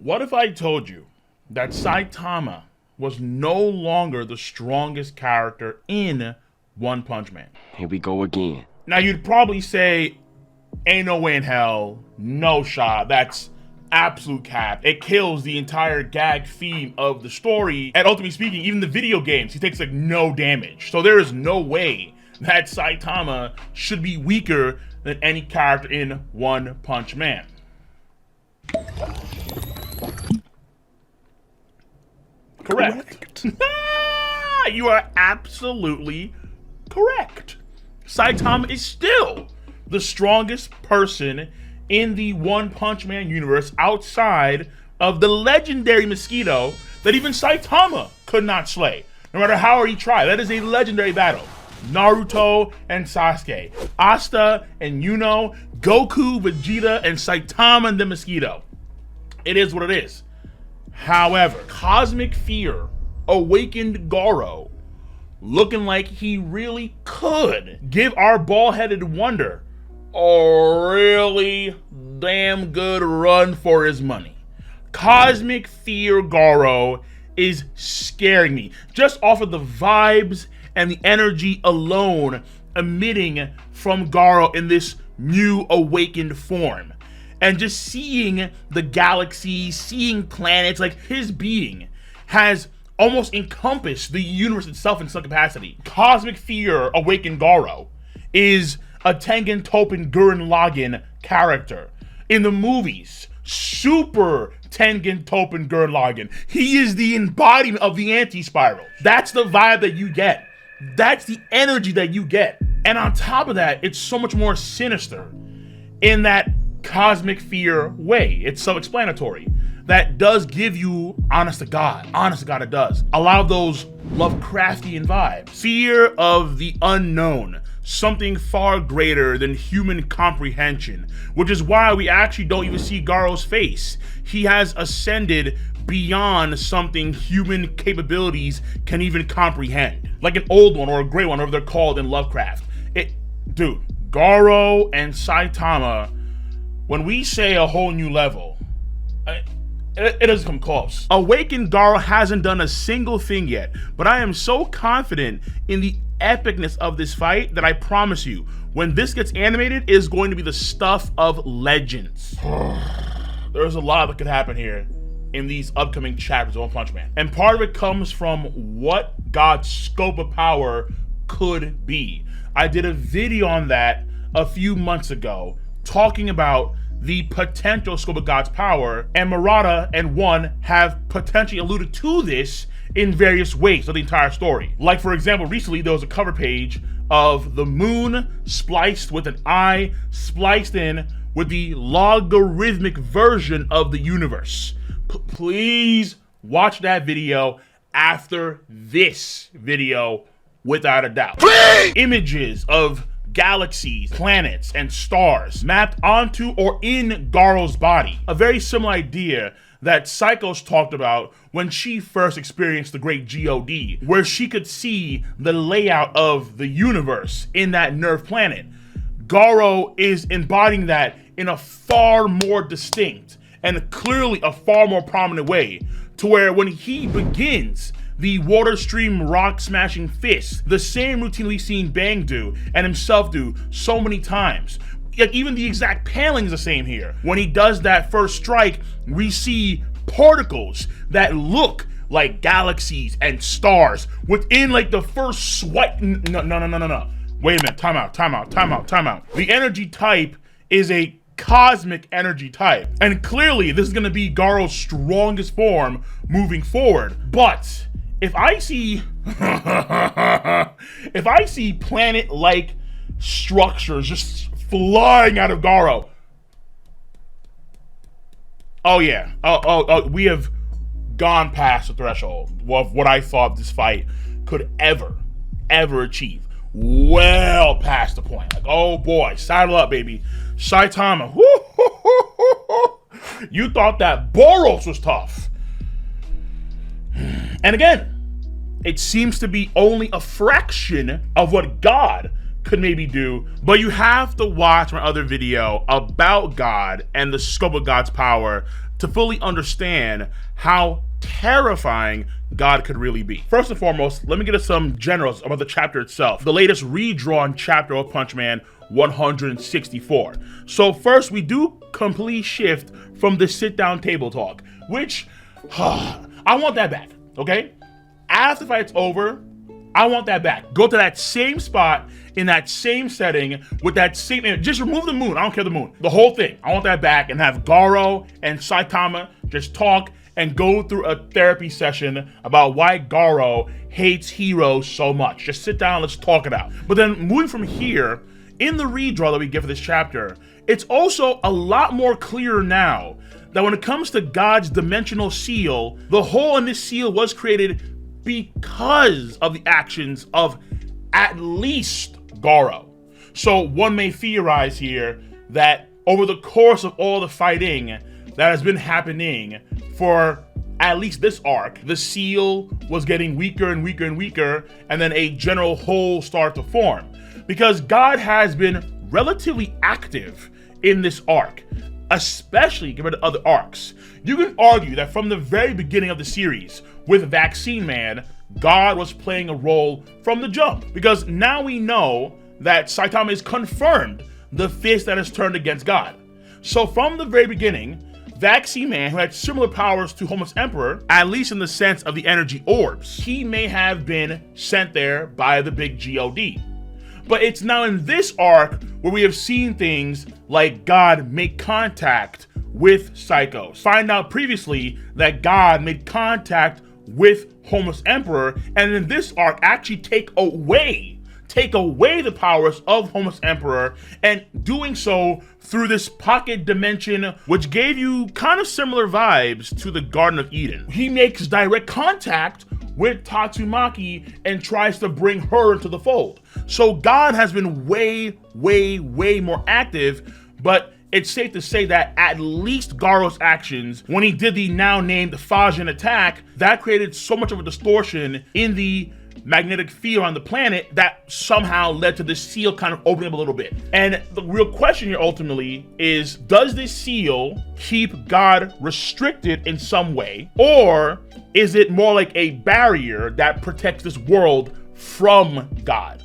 What if I told you that Saitama was no longer the strongest character in One Punch Man? Here we go again. Now you'd probably say, ain't no way in hell, no shot, that's absolute cap. It kills the entire gag theme of the story. And ultimately speaking, even the video games, he takes like no damage. So there is no way that Saitama should be weaker than any character in One Punch Man. Correct. You are absolutely correct. Saitama is still the strongest person in the One Punch Man universe outside of the legendary mosquito that even Saitama could not slay, no matter how hard he tried. That is a legendary battle. Naruto and Sasuke, Asta and Yuno, Goku, Vegeta, and Saitama and the mosquito. It is what it is. However, Cosmic Fear awakened Garou, looking like he really could give our bald-headed wonder a really damn good run for his money. Cosmic Fear Garou is scaring me, just off of the vibes and the energy alone emitting from Garou in this new awakened form. And just seeing the galaxy, seeing planets, like his being has almost encompassed the universe itself in some capacity. Cosmic Fear Awakened Garou is a Tengen Toppan Gurren Lagann character. In the movies, super Tengen Toppan Gurren Lagann. He is the embodiment of the anti-spiral. That's the vibe that you get. That's the energy that you get. And on top of that, it's so much more sinister in that Cosmic Fear way. It's self-explanatory. That does give you, honest to God it does, a lot of those Lovecraftian vibes. Fear of the unknown, something far greater than human comprehension, which is why we actually don't even see Garou's face. He has ascended beyond something human capabilities can even comprehend. Like an old one or a great one, whatever they're called in Lovecraft. Dude, Garou and Saitama, when we say a whole new level, it doesn't come close. Awakened Garou hasn't done a single thing yet, but I am so confident in the epicness of this fight that I promise you, when this gets animated, it is going to be the stuff of legends. There's a lot that could happen here in these upcoming chapters of One Punch Man. And part of it comes from what God's scope of power could be. I did a video on that a few months ago, talking about the potential scope of God's power, and Murata and One have potentially alluded to this in various ways of the entire story. Like, for example, recently there was a cover page of the moon spliced with an eye spliced in with the logarithmic version of the universe. Please watch that video after this video, without a doubt. Please! Images of galaxies, planets, and stars mapped onto or in Garou's body. A very similar idea that Psychos talked about when she first experienced the Great G.O.D., where she could see the layout of the universe in that Nerve planet. Garou is embodying that in a far more distinct and clearly a far more prominent way, to where when he begins the water stream rock smashing fist, the same routine we've seen Bang do and himself do so many times. Like, even the exact paneling is the same here. When he does that first strike, we see particles that look like galaxies and stars within like the first swipe. No. Wait a minute, time out. The energy type is a cosmic energy type. And clearly this is gonna be Garou's strongest form moving forward. But if I see planet-like structures just flying out of Garou, oh yeah, we have gone past the threshold of what I thought this fight could ever achieve. Well past the point. Like, oh boy, saddle up, baby. Saitama, you thought that Boros was tough. And again, it seems to be only a fraction of what God could maybe do, but you have to watch my other video about God and the scope of God's power to fully understand how terrifying God could really be. First and foremost, let me get us some generals about the chapter itself, the latest redrawn chapter of Punch Man 164. So first, we do completely shift from the sit-down table talk, which I want that back, okay? After the fight's over, I want that back. Go to that same spot in that same setting with that same, just remove the moon. I don't care the moon. The whole thing. I want that back and have Garou and Saitama just talk and go through a therapy session about why Garou hates heroes so much. Just sit down, let's talk it out. But then moving from here, in the redraw that we get for this chapter, it's also a lot more clear now that when it comes to God's dimensional seal, the hole in this seal was created because of the actions of at least Garou. So one may theorize here that over the course of all the fighting that has been happening for at least this arc, the seal was getting weaker and weaker and weaker, and then a general hole started to form. Because God has been relatively active in this arc, especially compared to other arcs. You can argue that from the very beginning of the series, with Vaccine Man, God was playing a role from the jump. Because now we know that Saitama is confirmed the fist that has turned against God. So from the very beginning, Vaccine Man, who had similar powers to Homeless Emperor, at least in the sense of the energy orbs, he may have been sent there by the big God. But it's now in this arc where we have seen things like God make contact with Psychos. Find out previously that God made contact with Homeless Emperor, and in this arc actually take away the powers of Homeless Emperor, and doing so through this pocket dimension, which gave you kind of similar vibes to the Garden of Eden. He makes direct contact with Tatsumaki and tries to bring her into the fold. So God has been way, way, way more active, but it's safe to say that at least Garou's actions, when he did the now named Fajin attack, that created so much of a distortion in the magnetic field on the planet that somehow led to the seal kind of opening up a little bit. And the real question here ultimately is, does this seal keep God restricted in some way, or is it more like a barrier that protects this world from God?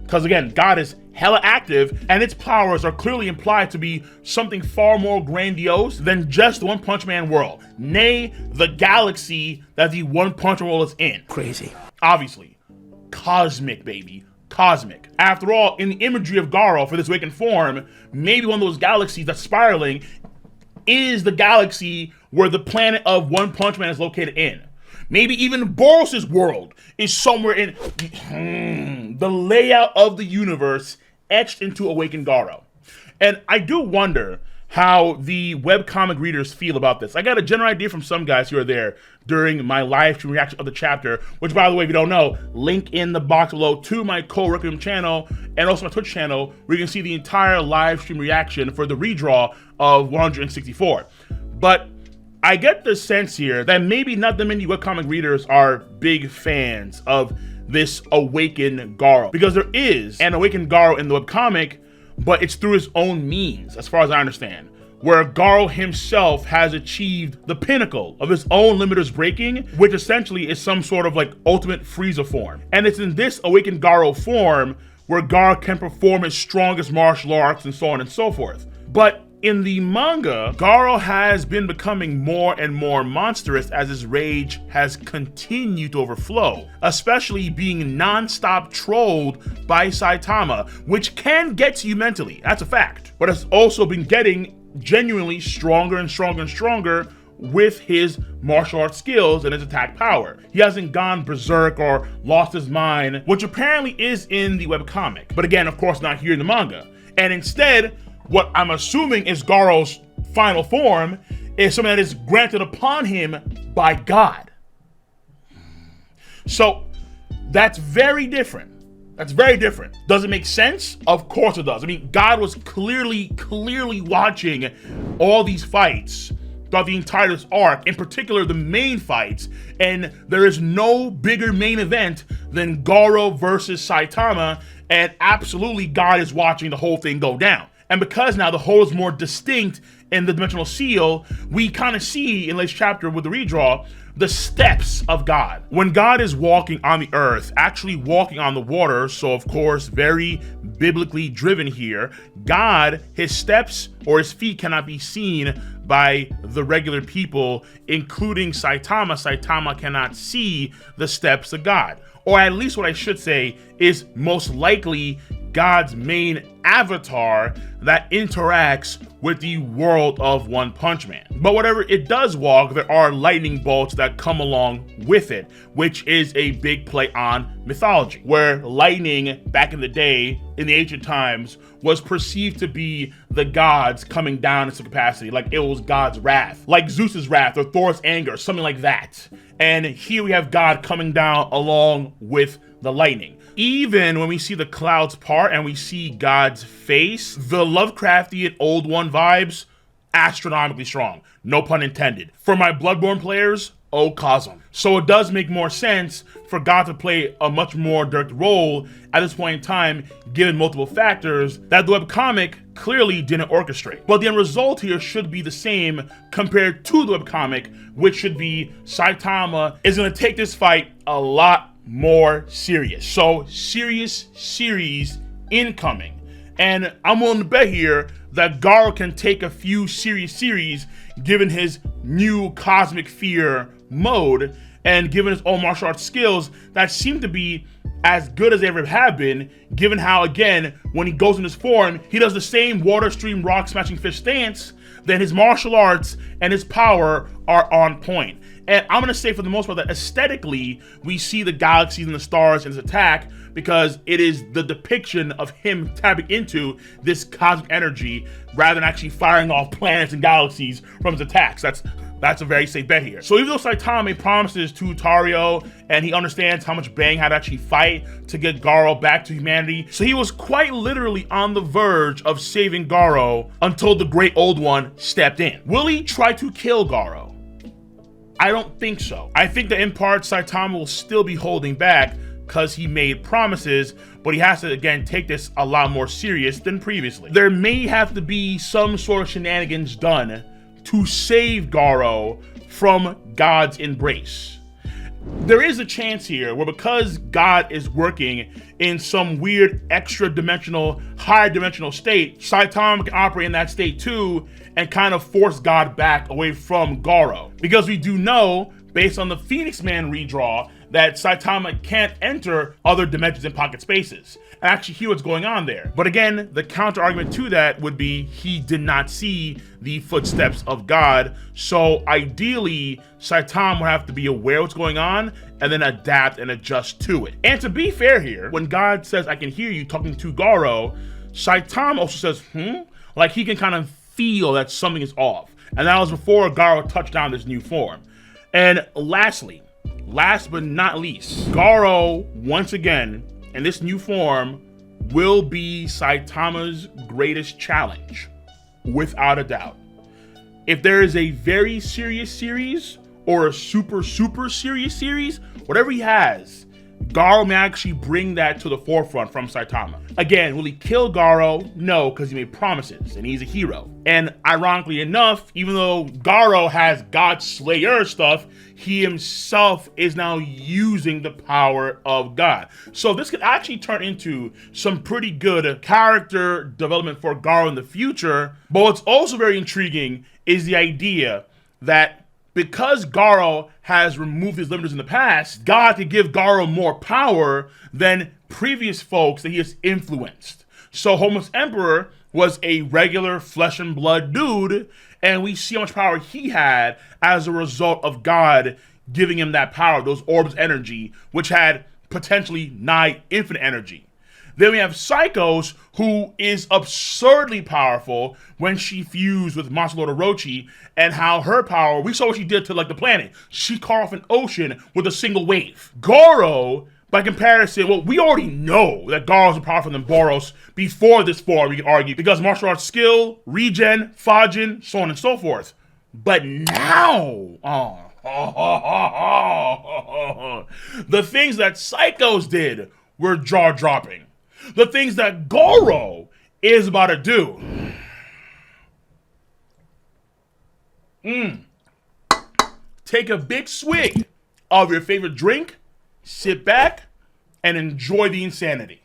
Because again, God is hella active, and its powers are clearly implied to be something far more grandiose than just the One Punch Man world, nay, the galaxy that the One Punch Man world is in. Crazy. Obviously, cosmic, baby, cosmic. After all, in the imagery of Garou for this awakened form, maybe one of those galaxies that's spiraling is the galaxy where the planet of One Punch Man is located in. Maybe even Boros's world is somewhere in the layout of the universe etched into Awakened Garou. And I do wonder how the webcomic readers feel about this. I got a general idea from some guys who are there during my live stream reaction of the chapter, which, by the way, if you don't know, link in the box below to my Requiem channel and also my Twitch channel, where you can see the entire live stream reaction for the redraw of 164. But I get the sense here that maybe not that many webcomic readers are big fans of this Awakened Garou, because there is an Awakened Garou in the webcomic, but it's through his own means, as far as I understand, where Garou himself has achieved the pinnacle of his own limiters breaking, which essentially is some sort of like ultimate Frieza form. And it's in this Awakened Garou form where Garou can perform his strongest martial arts and so on and so forth. But in the manga, Garou has been becoming more and more monstrous as his rage has continued to overflow, especially being non-stop trolled by Saitama, which can get to you mentally, that's a fact, but has also been getting genuinely stronger and stronger and stronger with his martial arts skills and his attack power. He hasn't gone berserk or lost his mind, which apparently is in the webcomic, but again, of course, not here in the manga. And instead, what I'm assuming is Garou's final form is something that is granted upon him by God. So that's very different. That's very different. Does it make sense? Of course it does. I mean, God was clearly watching all these fights throughout the entire this arc, in particular the main fights, and there is no bigger main event than Garou versus Saitama, and absolutely God is watching the whole thing go down. And because now the whole is more distinct in the Dimensional Seal, we kind of see in this chapter with the redraw the steps of God. When God is walking on the earth, actually walking on the water, so of course very biblically driven here, God, his steps or his feet cannot be seen by the regular people, including Saitama. Saitama cannot see the steps of God. Or at least what I should say is most likely God's main avatar that interacts with the world of One Punch Man. But whatever it does walk, there are lightning bolts that come along with it, which is a big play on mythology, where lightning back in the day, in the ancient times, was perceived to be the gods coming down in some capacity, like it was God's wrath, like Zeus's wrath or Thor's anger, something like that. And here we have God coming down along with the lightning. Even when we see the clouds part and we see God's face, the Lovecraftian Old One vibes, astronomically strong. No pun intended. For my Bloodborne players, oh Cosm. So it does make more sense for God to play a much more direct role at this point in time, given multiple factors that the webcomic clearly didn't orchestrate. But the end result here should be the same compared to the webcomic, which should be Saitama is going to take this fight a lot more serious. So serious series incoming. And I'm willing to bet here that Garou can take a few serious series given his new cosmic fear mode and given his own martial arts skills that seem to be as good as they ever have been, given how, again, when he goes in his form, he does the same water stream rock smashing fish stance, then his martial arts and his power are on point. And I'm gonna say for the most part that aesthetically, we see the galaxies and the stars in his attack because it is the depiction of him tapping into this cosmic energy rather than actually firing off planets and galaxies from his attacks. That's a very safe bet here. So even though Saitama promises to Tario and he understands how much Bang had to actually fight to get Garou back to humanity, so he was quite literally on the verge of saving Garou until the Great Old One stepped in. Will he try to kill Garou? I don't think so. I think that in part Saitama will still be holding back because he made promises, but he has to again take this a lot more serious than previously. There may have to be some sort of shenanigans done to save Garou from God's embrace. There is a chance here where because God is working in some weird extra dimensional, higher dimensional state, Saitama can operate in that state too and kind of force God back away from Garou. Because we do know, based on the Phoenix Man redraw, that Saitama can't enter other dimensions and pocket spaces and actually hear what's going on there. But again, the counter argument to that would be he did not see the footsteps of God. So ideally, Saitama would have to be aware of what's going on and then adapt and adjust to it. And to be fair here, when God says, I can hear you talking to Garou, Saitama also says, like he can kind of feel that something is off. And that was before Garou touched down this new form. And lastly, last but not least, Garou, once again, in this new form, will be Saitama's greatest challenge, without a doubt. If there is a very serious series, or a super serious series, whatever he has, Garou may actually bring that to the forefront from Saitama. Again, will he kill Garou? No, because he made promises, and he's a hero. And ironically enough, even though Garou has God Slayer stuff, he himself is now using the power of God. So this could actually turn into some pretty good character development for Garou in the future. But what's also very intriguing is the idea that because Garou has removed his limiters in the past, God could give Garou more power than previous folks that he has influenced. So Homeless Emperor was a regular flesh and blood dude, and we see how much power he had as a result of God giving him that power, those orbs of energy, which had potentially nigh infinite energy. Then we have Psychos, who is absurdly powerful when she fused with Monster Lord Orochi, and how her power, we saw what she did to like the planet. She cut off an ocean with a single wave. Garou, by comparison, well, we already know that Garou is more powerful than Boros before this form, we can argue, because martial arts skill, regen, Fajin, so on and so forth. But now, The things that Psychos did were jaw-dropping. The things that Goro is about to do. Take a big swig of your favorite drink, sit back, and enjoy the insanity.